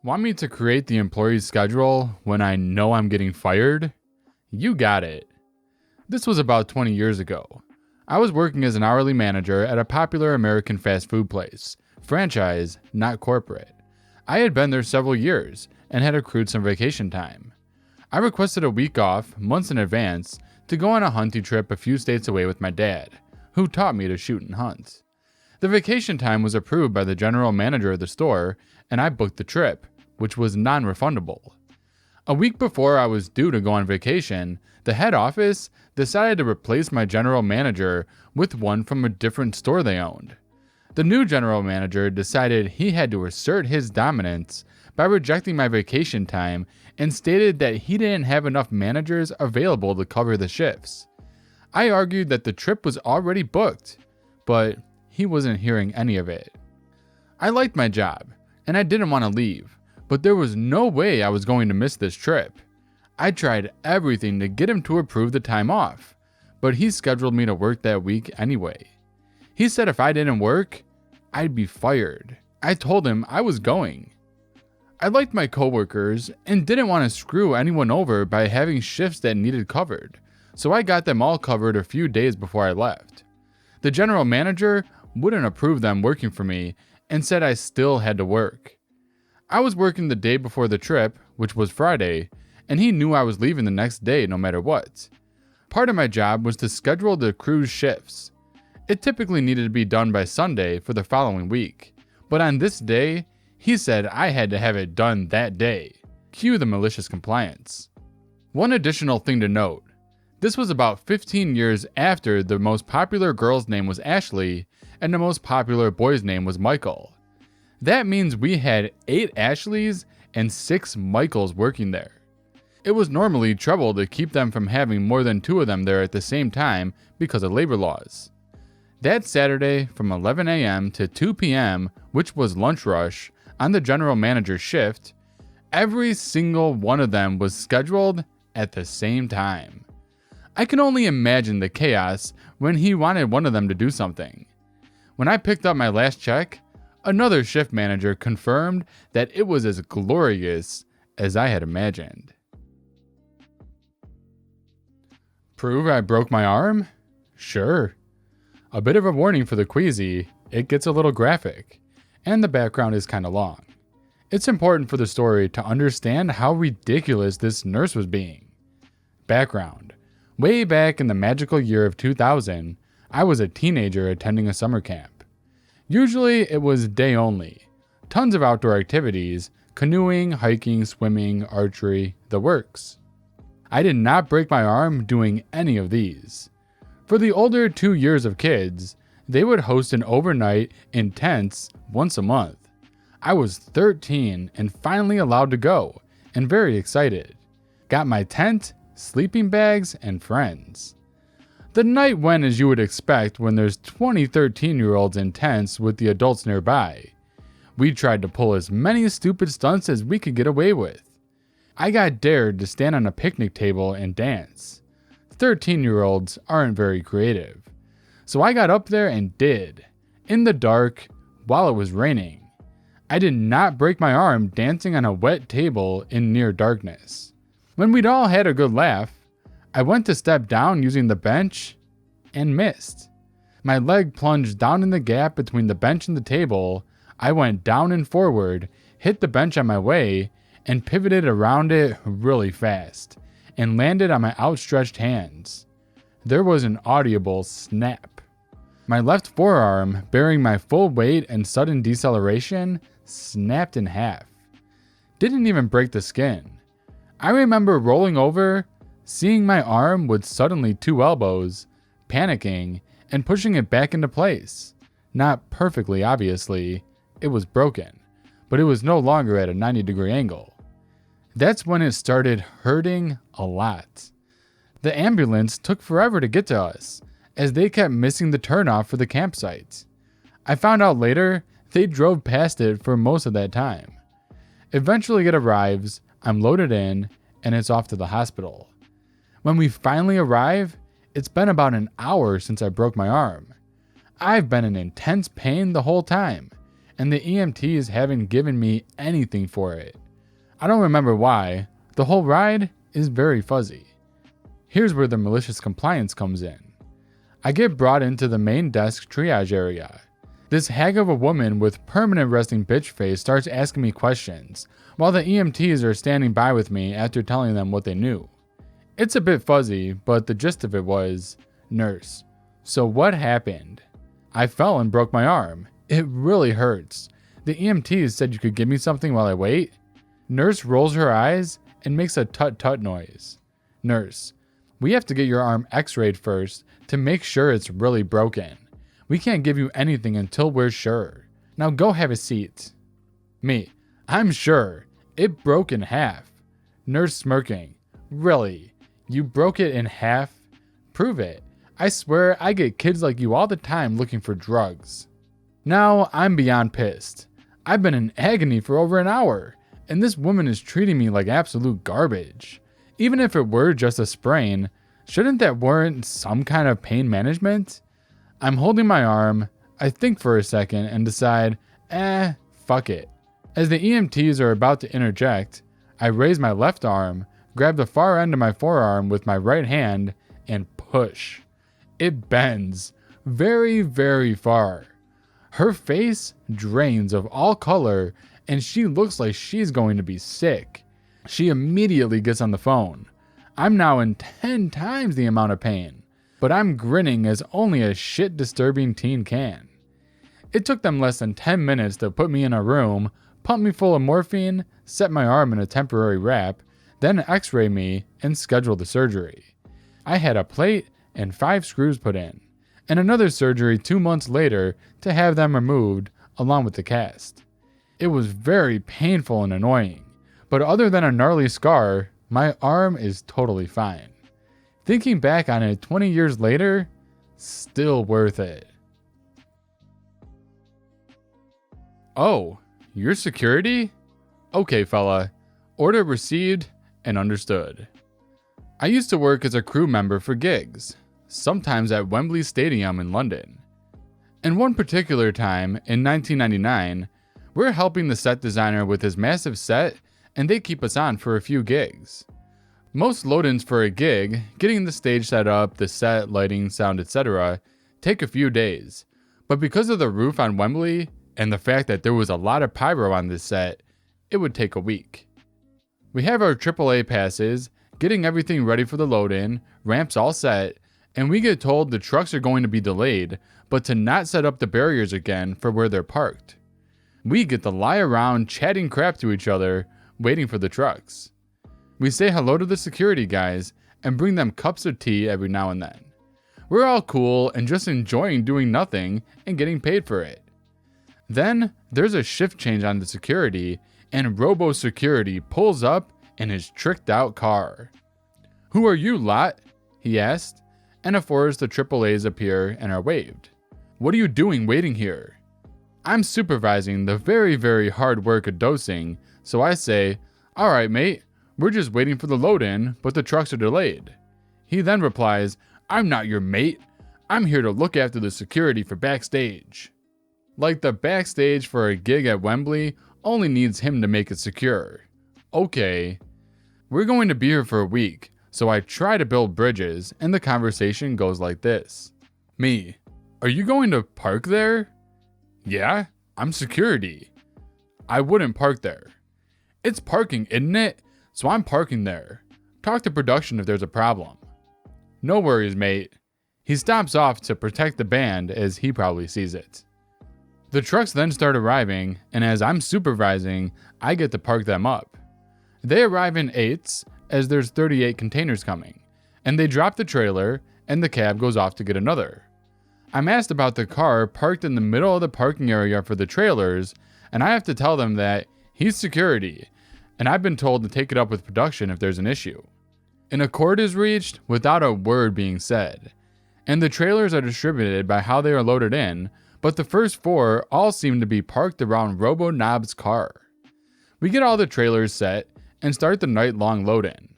Want me to create the employee schedule when I know I'm getting fired? You got it. This was about 20 years ago. I was working as an hourly manager at a popular American fast food place, franchise, not corporate. I had been there several years and had accrued some vacation time. I requested a week off, months in advance, to go on a hunting trip a few states away with my dad, who taught me to shoot and hunt. The vacation time was approved by the general manager of the store, and I booked the trip, which was non-refundable. A week before I was due to go on vacation, the head office decided to replace my general manager with one from a different store they owned. The new general manager decided he had to assert his dominance by rejecting my vacation time and stated that he didn't have enough managers available to cover the shifts. I argued that the trip was already booked, but he wasn't hearing any of it. I liked my job, and I didn't want to leave, but there was no way I was going to miss this trip. I tried everything to get him to approve the time off, but he scheduled me to work that week anyway. He said if I didn't work, I'd be fired. I told him I was going. I liked my coworkers and didn't want to screw anyone over by having shifts that needed covered, so I got them all covered a few days before I left. The general manager wouldn't approve them working for me and said I still had to work. I was working the day before the trip, which was Friday, and he knew I was leaving the next day no matter what. Part of my job was to schedule the crew's shifts. It typically needed to be done by Sunday for the following week, but on this day, he said I had to have it done that day. Cue the malicious compliance. One additional thing to note. This was about 15 years after the most popular girl's name was Ashley and the most popular boy's name was Michael. That means we had 8 Ashleys and 6 Michaels working there. It was normally trouble to keep them from having more than 2 of them there at the same time because of labor laws. That Saturday from 11 a.m. to 2 p.m., which was lunch rush, on the general manager's shift, every single one of them was scheduled at the same time. I can only imagine the chaos when he wanted one of them to do something. When I picked up my last check, another shift manager confirmed that it was as glorious as I had imagined. Prove I broke my arm? Sure. A bit of a warning for the queasy, it gets a little graphic, and the background is kinda long. It's important for the story to understand how ridiculous this nurse was being. Background. Way back in the magical year of 2000, I was a teenager attending a summer camp. Usually it was day only. Tons of outdoor activities, canoeing, hiking, swimming, archery, the works. I did not break my arm doing any of these. For the older 2 years of kids, they would host an overnight intense once a month. I was 13 and finally allowed to go, and very excited. Got my tent, sleeping bags, and friends. The night went as you would expect when there's 20 13-year-olds in tents with the adults nearby. We tried to pull as many stupid stunts as we could get away with. I got dared to stand on a picnic table and dance. 13-year-olds aren't very creative. So I got up there and did, in the dark, while it was raining. I did not break my arm dancing on a wet table in near darkness. When we'd all had a good laugh, I went to step down using the bench and missed. My leg plunged down in the gap between the bench and the table. I went down and forward, hit the bench on my way, and pivoted around it really fast, and landed on my outstretched hands. There was an audible snap. My left forearm, bearing my full weight and sudden deceleration, snapped in half. Didn't even break the skin. I remember rolling over, seeing my arm with suddenly 2 elbows, panicking, and pushing it back into place. Not perfectly, obviously. It was broken, but it was no longer at a 90-degree angle. That's when it started hurting a lot. The ambulance took forever to get to us, as they kept missing the turnoff for the campsite. I found out later they drove past it for most of that time. Eventually it arrives, I'm loaded in, and it's off to the hospital. When we finally arrive, it's been about an hour since I broke my arm. I've been in intense pain the whole time, and the EMTs haven't given me anything for it. I don't remember why. The whole ride is very fuzzy. Here's where the malicious compliance comes in. I get brought into the main desk triage area. This hag of a woman with permanent resting bitch face starts asking me questions, while the EMTs are standing by with me after telling them what they knew. It's a bit fuzzy, but the gist of it was, "Nurse, so what happened?" "I fell and broke my arm. It really hurts. The EMTs said you could give me something while I wait." Nurse rolls her eyes and makes a tut-tut noise. "Nurse, we have to get your arm x-rayed first to make sure it's really broken. We can't give you anything until we're sure. Now go have a seat." Me, "I'm sure. It broke in half." Nurse smirking, "Really? You broke it in half? Prove it. I swear I get kids like you all the time looking for drugs." Now I'm beyond pissed. I've been in agony for over an hour, and this woman is treating me like absolute garbage. Even if it were just a sprain, shouldn't that warrant some kind of pain management? I'm holding my arm, I think for a second and decide, fuck it. As the EMTs are about to interject, I raise my left arm, grab the far end of my forearm with my right hand, and push. It bends very, very far. Her face drains of all color, and she looks like she's going to be sick. She immediately gets on the phone. I'm now in 10 times the amount of pain, but I'm grinning as only a shit-disturbing teen can. It took them less than 10 minutes to put me in a room, pump me full of morphine, set my arm in a temporary wrap, then x-ray me and schedule the surgery. I had a plate and 5 screws put in, and another surgery 2 months later to have them removed along with the cast. It was very painful and annoying, but other than a gnarly scar, my arm is totally fine. Thinking back on it 20 years later, still worth it. "Oh, you're security? Okay, fella. Order received and understood." I used to work as a crew member for gigs, sometimes at Wembley Stadium in London. And one particular time, in 1999, we're helping the set designer with his massive set, and they keep us on for a few gigs. Most load-ins for a gig, getting the stage set up, the set, lighting, sound, etc., take a few days. But because of the roof on Wembley, and the fact that there was a lot of pyro on this set, it would take a week. We have our AAA passes, getting everything ready for the load-in, ramps all set, and we get told the trucks are going to be delayed, but to not set up the barriers again for where they're parked. We get to lie around chatting crap to each other, waiting for the trucks. We say hello to the security guys and bring them cups of tea every now and then. We're all cool and just enjoying doing nothing and getting paid for it. Then there's a shift change on the security, and Robo Security pulls up in his tricked out car. "Who are you, lot?" he asked, and a forest of AAAs appear and are waved. "What are you doing waiting here?" I'm supervising the very, very hard work of dosing, so I say, "Alright mate, we're just waiting for the load-in, but the trucks are delayed." He then replies, "I'm not your mate. I'm here to look after the security for backstage." Like the backstage for a gig at Wembley only needs him to make it secure. Okay. We're going to be here for a week, so I try to build bridges, and the conversation goes like this. Me, "Are you going to park there?" "Yeah, I'm security." "I wouldn't park there." "It's parking, isn't it? So I'm parking there. Talk to production if there's a problem." "No worries, mate." He stops off to protect the band as he probably sees it. The trucks then start arriving, and as I'm supervising, I get to park them up. They arrive in 8s, as there's 38 containers coming, and they drop the trailer, and the cab goes off to get another. I'm asked about the car parked in the middle of the parking area for the trailers, and I have to tell them that he's security, and I've been told to take it up with production if there's an issue. An accord is reached without a word being said, and the trailers are distributed by how they are loaded in, but the first 4 all seem to be parked around Robo Knob's car. We get all the trailers set and start the night-long load-in.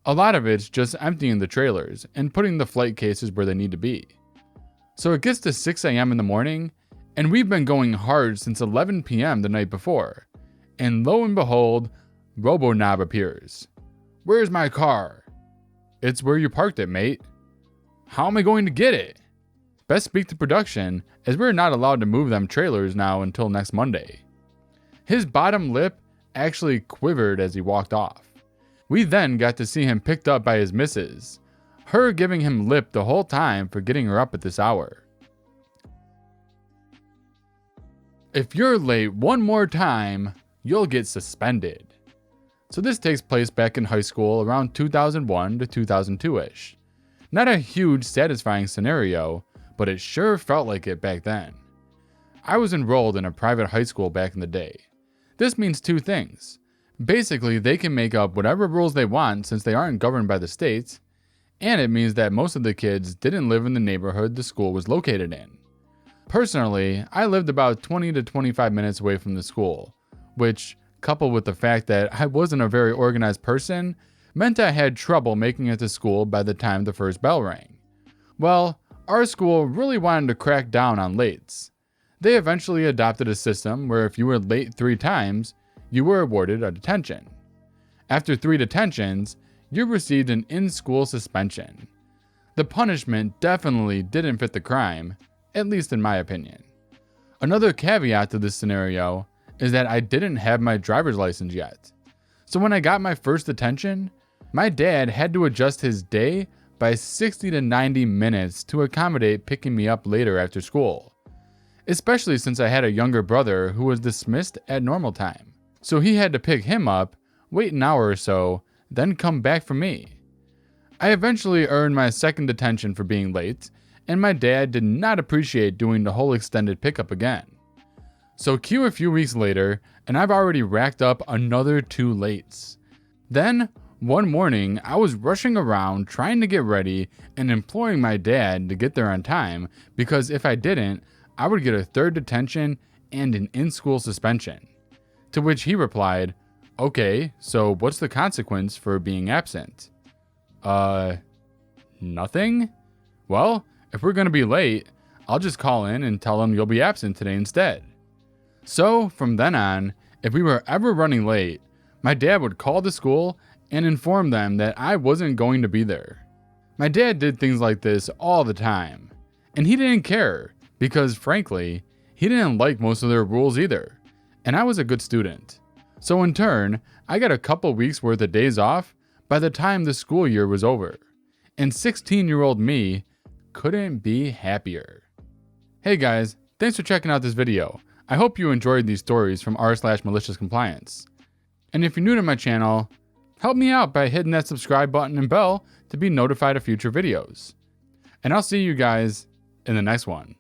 A lot of it's just emptying the trailers and putting the flight cases where they need to be. So it gets to 6 a.m. in the morning, And we've been going hard since 11 p.m. the night before. And lo and behold, RoboKnob appears. Where's my car? It's where you parked it, mate. How am I going to get it? Best speak to production, as we're not allowed to move them trailers now until next Monday. His bottom lip actually quivered as he walked off. We then got to see him picked up by his missus, her giving him lip the whole time for getting her up at this hour. If you're late one more time, you'll get suspended. So this takes place back in high school around 2001 to 2002-ish. Not a huge satisfying scenario, but it sure felt like it back then. I was enrolled in a private high school back in the day. This means two things. Basically, they can make up whatever rules they want since they aren't governed by the states, and it means that most of the kids didn't live in the neighborhood the school was located in. Personally, I lived about 20 to 25 minutes away from the school, which, coupled with the fact that I wasn't a very organized person, meant I had trouble making it to school by the time the first bell rang. Well, our school really wanted to crack down on lates. They eventually adopted a system where if you were late 3 times, you were awarded a detention. After 3 detentions, you received an in-school suspension. The punishment definitely didn't fit the crime, at least in my opinion. Another caveat to this scenario is that I didn't have my driver's license yet. So when I got my first detention, my dad had to adjust his day by 60 to 90 minutes to accommodate picking me up later after school. Especially since I had a younger brother who was dismissed at normal time. So he had to pick him up, wait an hour or so, then come back for me. I eventually earned my second detention for being late, and my dad did not appreciate doing the whole extended pickup again. So cue a few weeks later, and I've already racked up another 2 lates. Then, one morning, I was rushing around trying to get ready and imploring my dad to get there on time because if I didn't, I would get a 3rd detention and an in-school suspension. To which he replied, "Okay, so what's the consequence for being absent?" Nothing? Well, if we're gonna be late, I'll just call in and tell them you'll be absent today instead. So, from then on, if we were ever running late, my dad would call the school and inform them that I wasn't going to be there. My dad did things like this all the time, and he didn't care because, frankly, he didn't like most of their rules either, and I was a good student. So in turn, I got a couple weeks worth of days off by the time the school year was over, and 16-year-old me couldn't be happier. Hey guys, thanks for checking out this video. I hope you enjoyed these stories from r/MaliciouSCompliance. And if you're new to my channel, help me out by hitting that subscribe button and bell to be notified of future videos. And I'll see you guys in the next one.